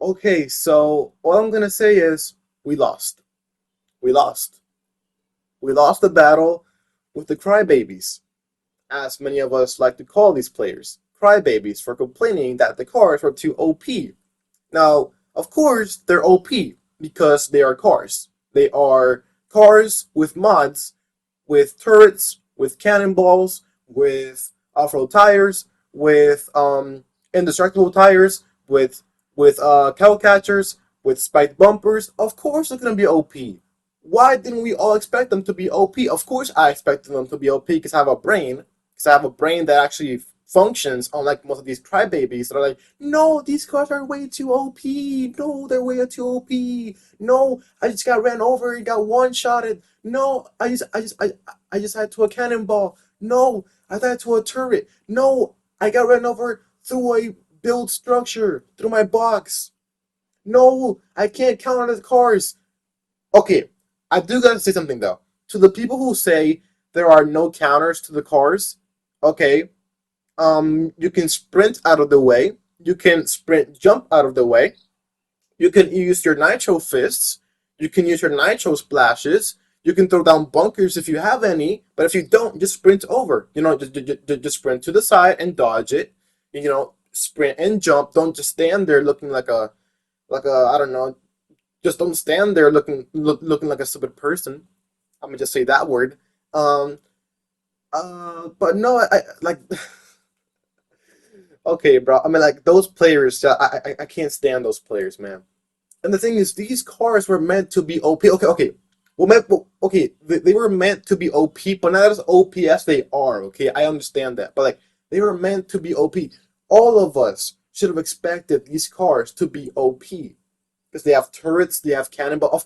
Okay, so all I'm gonna say is we lost. We lost. We lost the battle with the crybabies, as many of us like to call these players. Crybabies for complaining that the cars were too OP. Now, of course, they're OP because they are cars. They are cars with mods, with turrets, with cannonballs, with off-road tires, with indestructible tires, with cow catchers, with spiked bumpers. Of course, they're gonna be OP. Why didn't we all expect them to be OP? Of course, I expected them to be OP because I have a brain. Because I have a brain that actually functions, unlike most of these crybabies that are like, no, these cars are way too OP. No, they're way too OP. No, I just got ran over and got one-shotted. No, I just had to a cannonball. No, I died to a turret. No, I got ran over through a build structure, through my box. No, I can't count on the cars. Okay, I do gotta say something though. To the people who say there are no counters to the cars, okay, you can sprint out of the way. You can sprint jump out of the way. You can use your nitro fists. You can use your nitro splashes. You can throw down bunkers if you have any, but if you don't, just sprint over. Just sprint to the side and dodge it. Sprint and jump. Don't just stand there looking like a I don't know. Just don't stand there looking like a stupid person. I'm gonna just say that word. Um. But no, I like. Okay, bro. I mean, like those players. I can't stand those players, man. And the thing is, these cars were meant to be OP. Okay. Okay, they were meant to be OP, but not as OP as they are. Okay, I understand that, but like they were meant to be OP. All of us should have expected these cars to be OP because they have turrets, they have cannonball.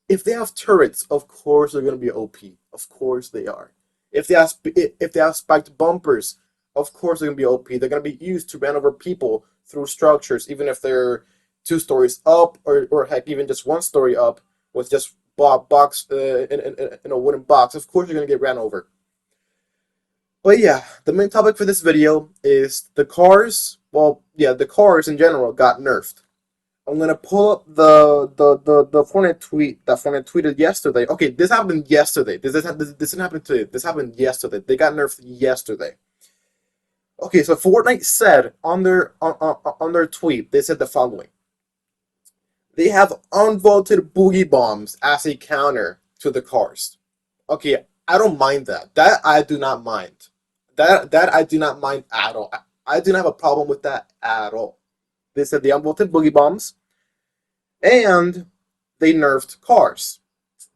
If they have turrets, of course they're gonna be OP. Of course they are. If they have spiked bumpers, of course they're gonna be OP. They're gonna be used to run over people through structures, even if they're 2 stories up or heck even just 1 story up with just box in a wooden box. Of course you're gonna get ran over. But yeah, the main topic for this video is the cars. Well, yeah, the cars in general got nerfed. I'm gonna pull up the Fortnite tweet that Fortnite tweeted yesterday. Okay, this happened yesterday. This didn't happen today. This happened yesterday. They got nerfed yesterday. Okay, so Fortnite said on their tweet, they said the following: they have unvaulted boogie bombs as a counter to the cars. Okay, I don't mind that. That I do not mind. That I do not mind at all. I do not have a problem with that at all. They said the unvaulted boogie bombs and they nerfed cars.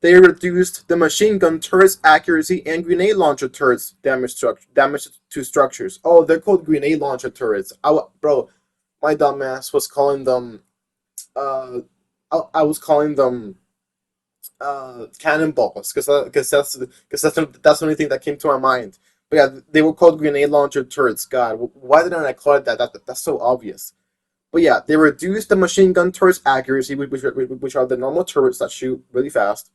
They reduced the machine gun turret's accuracy and grenade launcher turrets damage to structures. Oh, they're called grenade launcher turrets. Bro, my dumbass was calling them. I was calling them cannonballs because that's the only thing that came to my mind. But yeah, they were called grenade launcher turrets. God, why didn't I call it that? That's so obvious. But yeah, they reduced the machine gun turret's accuracy, which are the normal turrets that shoot really fast,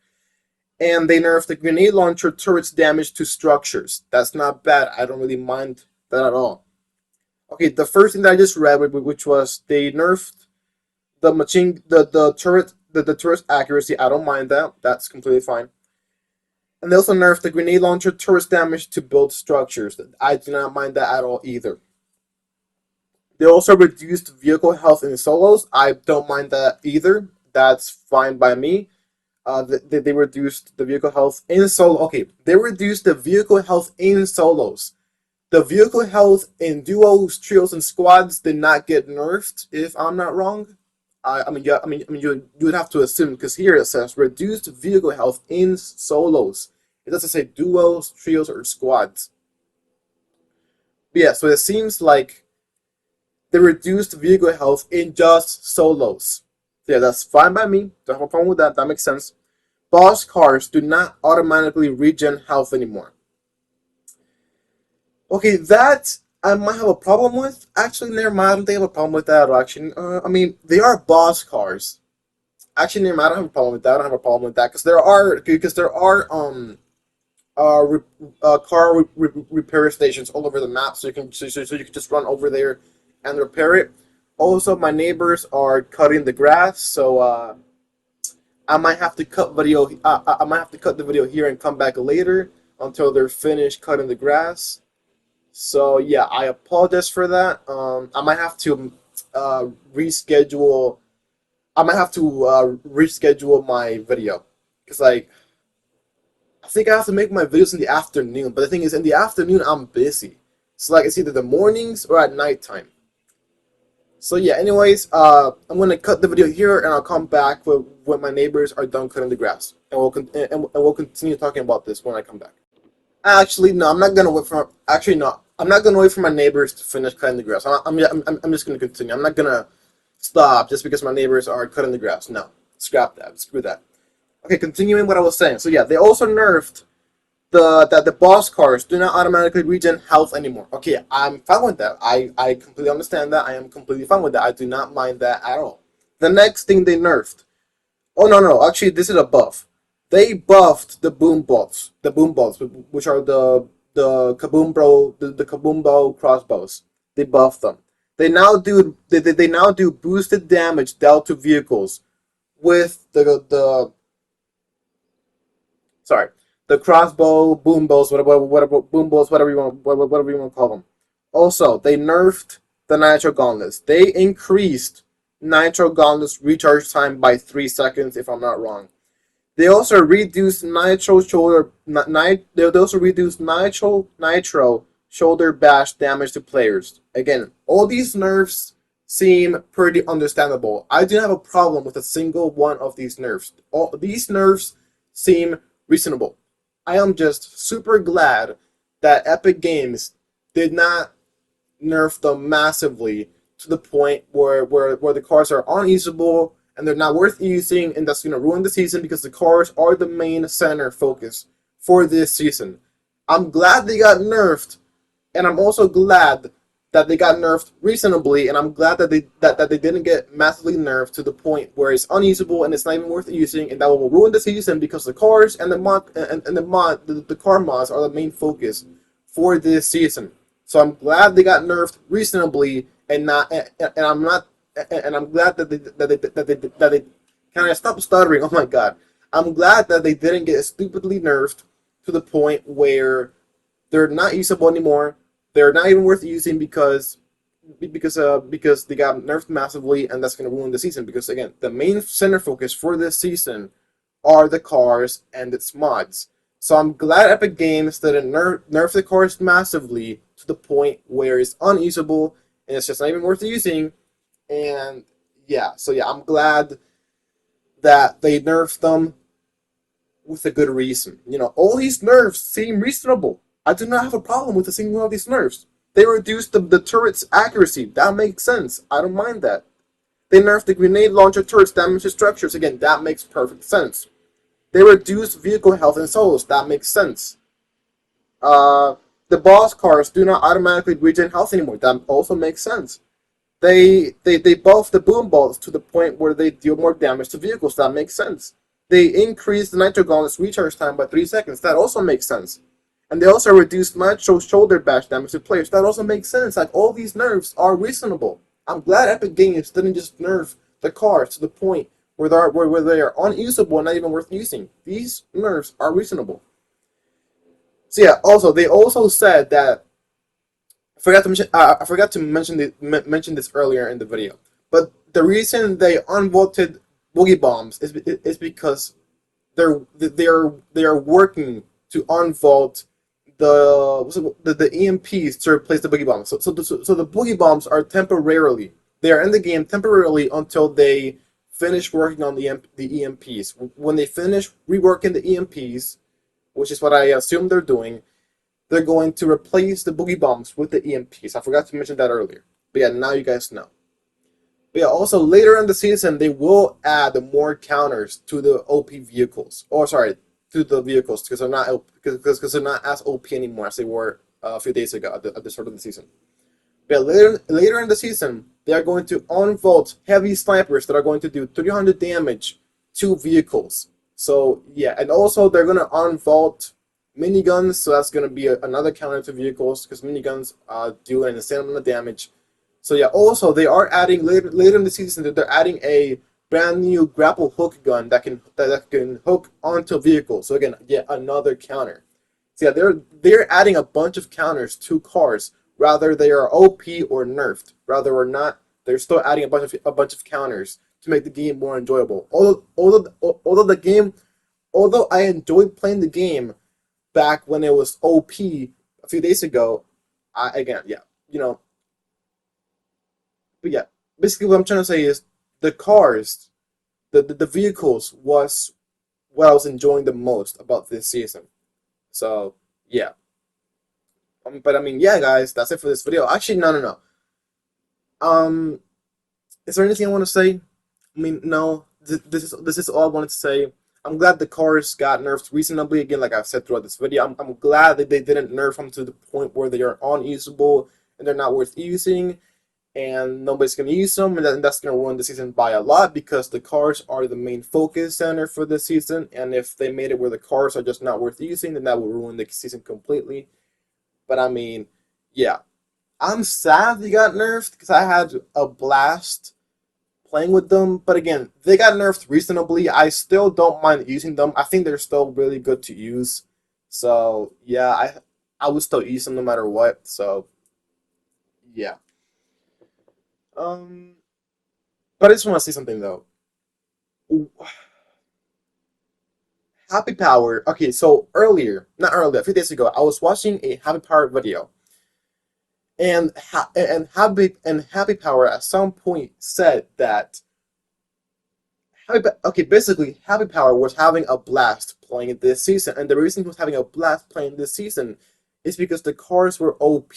and they nerfed the grenade launcher turret's damage to structures. That's not bad. I don't really mind that at all. Okay, the first thing that I just read, which was they nerfed the turret, the turret's accuracy. I don't mind that. That's completely fine. And they also nerfed the grenade launcher turret's damage to build structures. I do not mind that at all either. They also reduced vehicle health in solos. I don't mind that either. That's fine by me. They reduced the vehicle health in solo. Okay, they reduced the vehicle health in solos. The vehicle health in duos, trios, and squads did not get nerfed, if I'm not wrong. You would have to assume because here it says reduced vehicle health in solos. It doesn't say duos, trios, or squads. But yeah, so it seems like they reduced vehicle health in just solos. Yeah, that's fine by me. Don't have a problem with that. That makes sense. Boss cars do not automatically regen health anymore. Okay, that I might have a problem with. Actually, never mind. I don't think I have a problem with that. Actually, they are boss cars. Actually, never mind. I don't have a problem with that. I don't have a problem with that because there are car repair stations all over the map, so you can just run over there and repair it. Also, my neighbors are cutting the grass, so I might have to cut video. I might have to cut the video here and come back later until they're finished cutting the grass. So yeah, I apologize for that. I might have to reschedule. I might have to reschedule my video because like I think I have to make my videos in the afternoon. But the thing is, in the afternoon I'm busy. So like it's either the mornings or at nighttime. So yeah, anyways, I'm gonna cut the video here, and I'll come back when my neighbors are done cutting the grass, and we'll continue talking about this when I come back. Actually, no, I'm not gonna wait for. Actually, no, I'm not gonna wait for my neighbors to finish cutting the grass. I'm just gonna continue. I'm not gonna stop just because my neighbors are cutting the grass. No, scrap that. Screw that. Okay, continuing what I was saying. So yeah, they also nerfed the boss cars do not automatically regen health anymore. Okay, I'm fine with that. I completely understand that. I am completely fine with that. I do not mind that at all. The next thing they nerfed. Oh no, actually this is a buff. They buffed the boom bolts. The boom bolts, which are the kaboom crossbows. They buffed them. They now do boosted damage dealt to vehicles with the sorry, the crossbow, boom bows, whatever boom bows, whatever you want to call them. Also, they nerfed the nitro gauntlets. They increased nitro gauntlets recharge time by 3 seconds, if I'm not wrong. They also reduced They also reduced nitro shoulder bash damage to players. Again, all these nerfs seem pretty understandable. I do not have a problem with a single one of these nerfs. All these nerfs seem reasonable. I am just super glad that Epic Games did not nerf them massively to the point where the cars are unusable and they're not worth using, and that's going to ruin the season because the cars are the main center focus for this season. I'm glad they got nerfed, and I'm also glad that they got nerfed reasonably, and I'm glad that they didn't get massively nerfed to the point where it's unusable and it's not even worth using, and that will ruin the season because the cars and the car mods are the main focus for this season. So I'm glad they got nerfed reasonably, and I'm glad that they kind of stop stuttering. Oh my god, I'm glad that they didn't get stupidly nerfed to the point where they're not usable anymore. They're not even worth using because they got nerfed massively, and that's going to ruin the season. Because again, the main center focus for this season are the cars and its mods. So I'm glad Epic Games didn't nerf the cars massively to the point where it's unusable and it's just not even worth using. And yeah, so yeah, I'm glad that they nerfed them with a good reason. You know, all these nerfs seem reasonable. I do not have a problem with a single one of these nerfs. They reduced the turret's accuracy. That makes sense. I don't mind that. They nerfed the grenade launcher turret's damage to structures. Again, that makes perfect sense. They reduced vehicle health in solos. That makes sense. The boss cars do not automatically regen health anymore. That also makes sense. They buff the boom bolts to the point where they deal more damage to vehicles. That makes sense. They increase the nitro gauntlet's recharge time by 3 seconds. That also makes sense. And they also reduce nitro shoulder bash damage to players. That also makes sense. Like, all these nerfs are reasonable. I'm glad Epic Games didn't just nerf the cars to the point where they are unusable and not even worth using. These nerfs are reasonable. So yeah, also they also said that I forgot to mention this earlier in the video. But the reason they unvaulted boogie bombs is because they're working to unvault the EMPs to replace the boogie bombs. So the boogie bombs are temporarily. They are in the game temporarily until they finish working on the EMPs. When they finish reworking the EMPs, which is what I assume they're doing, they're going to replace the boogie bombs with the EMPs. I forgot to mention that earlier. But yeah, now you guys know. But yeah, also later in the season, they will add more counters to the OP vehicles. Or sorry, to the vehicles because they're not as OP anymore as they were a few days ago at the start of the season. But later in the season, they are going to unvault heavy snipers that are going to do 300 damage to vehicles. So yeah, and also they're going to unvault miniguns, so that's going to be another counter to vehicles because miniguns do an insane amount of damage. So yeah, also they are adding later in the season that they're adding a brand new grapple hook gun that can hook onto vehicles. So again, yet another counter. So yeah, they're adding a bunch of counters to cars, whether they are OP or nerfed, rather or not. They're still adding a bunch of counters to make the game more enjoyable. Although I enjoyed playing the game back when it was OP a few days ago, I again yeah you know but yeah, basically what I'm trying to say is the cars, the vehicles was what I was enjoying the most about this season. So yeah, but I mean yeah, guys, that's it for this video. Actually, no. Um, is there anything I want to say? I mean, no. This is all I wanted to say. I'm glad the cars got nerfed reasonably. Again, like I've said throughout this video, I'm glad that they didn't nerf them to the point where they are unusable and they're not worth using, and nobody's going to use them, and that's going to ruin the season by a lot because the cars are the main focus center for this season, and if they made it where the cars are just not worth using, then that will ruin the season completely. But I mean, yeah, I'm sad they got nerfed because I had a blast playing with them. But again, they got nerfed reasonably. I still don't mind using them. I think they're still really good to use. So yeah, I would still use them no matter what. So yeah. Um, but I just want to say something though. Happy Power. Okay, so not earlier, a few days ago, I was watching a Happy Power video, and Happy Power at some point said that basically Happy Power was having a blast playing this season, and the reason he was having a blast playing this season is because the cars were OP,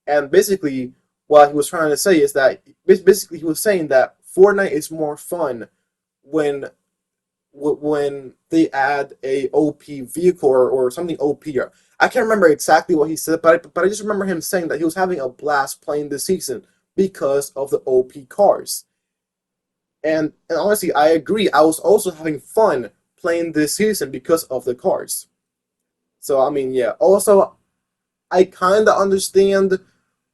and basically what he was trying to say is that basically he was saying that Fortnite is more fun when when they add a OP vehicle or something OP. Or, I can't remember exactly what he said, but I just remember him saying that he was having a blast playing this season because of the OP cars. And honestly, I agree. I was also having fun playing this season because of the cars. So I mean, yeah. Also, I kind of understand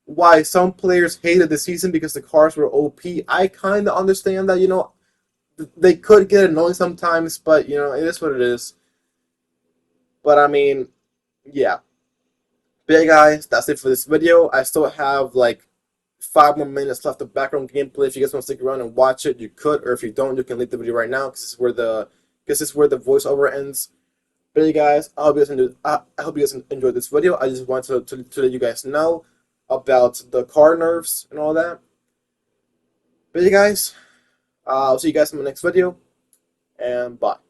why some players hated the season because the cars were OP. I kind of understand that, they could get annoying sometimes, but it is what it is. But I mean, yeah. But yeah, guys, that's it for this video. I still have like 5 more minutes left of background gameplay. If you guys want to stick around and watch it, you could, or if you don't, you can leave the video right now because this is where the voiceover ends. But yeah, guys, I hope you guys enjoyed this video. I just wanted to let you guys know about the car nerfs and all that. But yeah, guys, I'll see you guys in the next video, and bye.